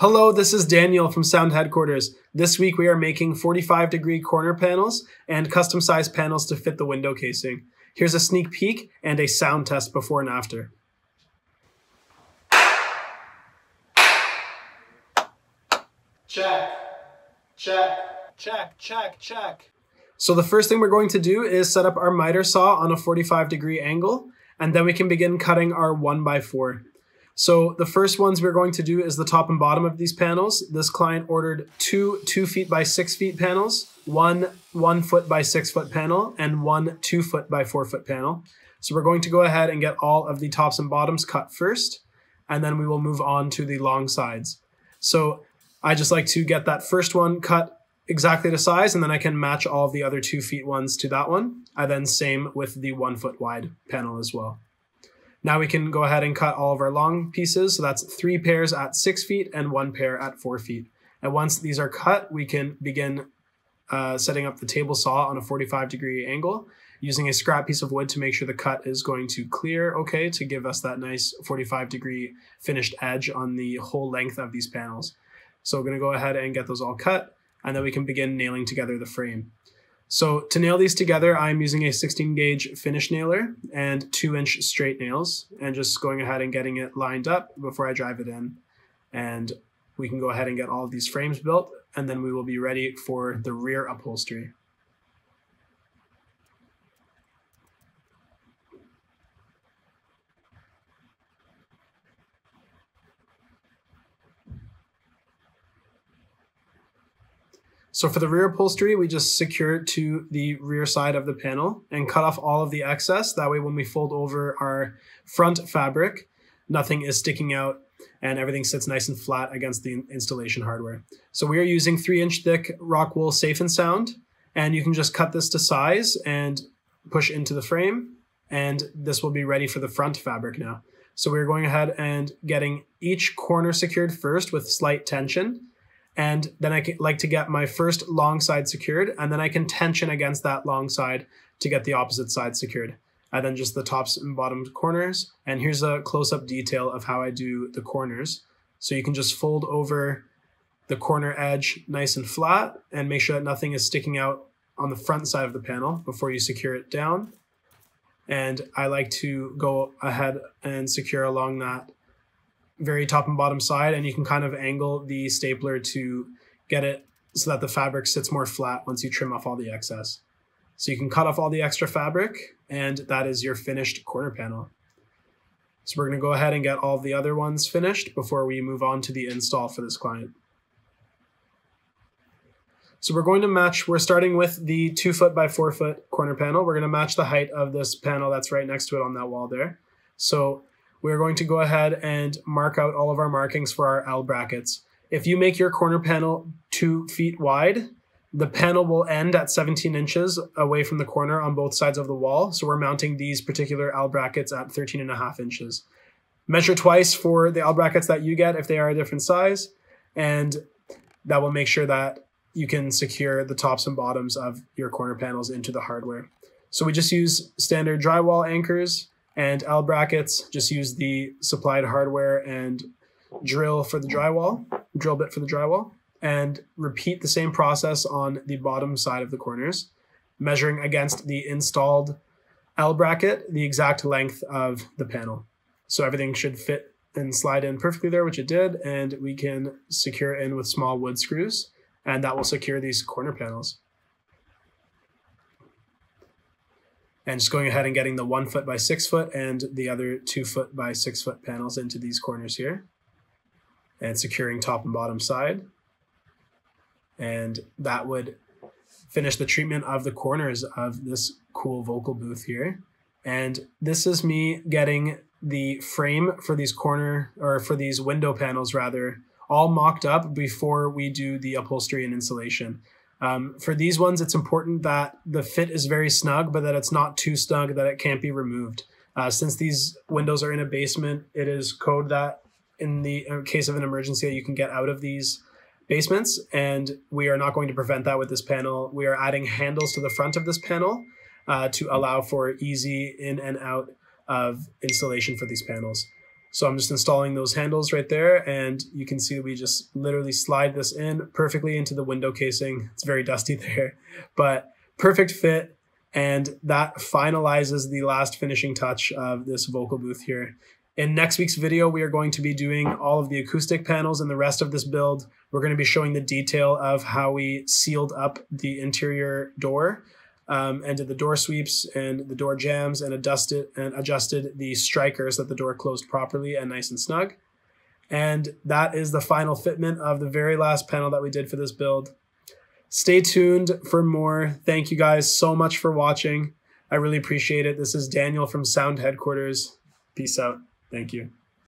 Hello, this is Daniel from Sound Headquarters. This week we are making 45-degree corner panels and custom-sized panels to fit the window casing. Here's a sneak peek and a sound test before and after. Check, check, check, check, check. So the first thing we're going to do is set up our miter saw on a 45-degree angle, and then we can begin cutting our 1x4. So the first ones we're going to do is the top and bottom of these panels. This client ordered two 2 feet by 6 feet panels, one 1 foot by 6 foot panel, and one 2 foot by 4 foot panel. So we're going to go ahead and get all of the tops and bottoms cut first, and then we will move on to the long sides. So I just like to get that first one cut exactly to size, and then I can match all of the other 2 feet ones to that one. And then same with the 1 foot wide panel as well. Now we can go ahead and cut all of our long pieces. So that's 3 pairs at 6 feet and 1 pair at 4 feet. And once these are cut, we can begin setting up the table saw on a 45-degree angle, using a scrap piece of wood to make sure the cut is going to clear okay to give us that nice 45-degree finished edge on the whole length of these panels. So we're going to go ahead and get those all cut, and then we can begin nailing together the frame. So to nail these together, I'm using a 16 gauge finish nailer and 2-inch straight nails, and just going ahead and getting it lined up before I drive it in. And we can go ahead and get all of these frames built, and then we will be ready for the rear upholstery. So for the rear upholstery, we just secure it to the rear side of the panel and cut off all of the excess. That way when we fold over our front fabric, nothing is sticking out and everything sits nice and flat against the installation hardware. So we are using 3-inch thick rock wool Safe and Sound, and you can just cut this to size and push into the frame, and this will be ready for the front fabric now. So we're going ahead and getting each corner secured first with slight tension. And then I like to get my first long side secured, and then I can tension against that long side to get the opposite side secured. And then just the tops and bottom corners. And here's a close-up detail of how I do the corners. So you can just fold over the corner edge nice and flat and make sure that nothing is sticking out on the front side of the panel before you secure it down. And I like to go ahead and secure along that very top and bottom side, and you can kind of angle the stapler to get it so that the fabric sits more flat once you trim off all the excess. So you can cut off all the extra fabric, and that is your finished corner panel. So we're going to go ahead and get all of the other ones finished before we move on to the install for this client. So we're going to match, we're starting with the 2 foot by 4 foot corner panel. We're going to match the height of this panel that's right next to it on that wall there. So we're going to go ahead and mark out all of our markings for our L brackets. If you make your corner panel 2 feet wide, the panel will end at 17 inches away from the corner on both sides of the wall. So we're mounting these particular L brackets at 13.5 inches. Measure twice for the L brackets that you get if they are a different size, and that will make sure that you can secure the tops and bottoms of your corner panels into the hardware. So we just use standard drywall anchors and L brackets, just use the supplied hardware and drill for the drywall, drill bit for the drywall, and repeat the same process on the bottom side of the corners, measuring against the installed L bracket the exact length of the panel. So everything should fit and slide in perfectly there, which it did, and we can secure it in with small wood screws, and that will secure these corner panels. And just going ahead and getting the 1 foot by 6 foot and the other 2 foot by 6 foot panels into these corners here, and securing top and bottom side. And that would finish the treatment of the corners of this cool vocal booth here. And this is me getting the frame for these for these window panels rather, all mocked up before we do the upholstery and insulation. For these ones, it's important that the fit is very snug, but that it's not too snug that it can't be removed. Since these windows are in a basement, it is code that in the case of an emergency, you can get out of these basements, and we are not going to prevent that with this panel. We are adding handles to the front of this panel to allow for easy in and out of installation for these panels. So I'm just installing those handles right there, and you can see we just literally slide this in perfectly into the window casing. It's very dusty there, but perfect fit, and that finalizes the last finishing touch of this vocal booth here. In next week's video, we are going to be doing all of the acoustic panels and the rest of this build. We're going to be showing the detail of how we sealed up the interior door, and did the door sweeps and the door jams and adjusted the strikers so that the door closed properly and nice and snug. And that is the final fitment of the very last panel that we did for this build. Stay tuned for more. Thank you guys so much for watching. I really appreciate it. This is Daniel from Sound Headquarters. Peace out. Thank you.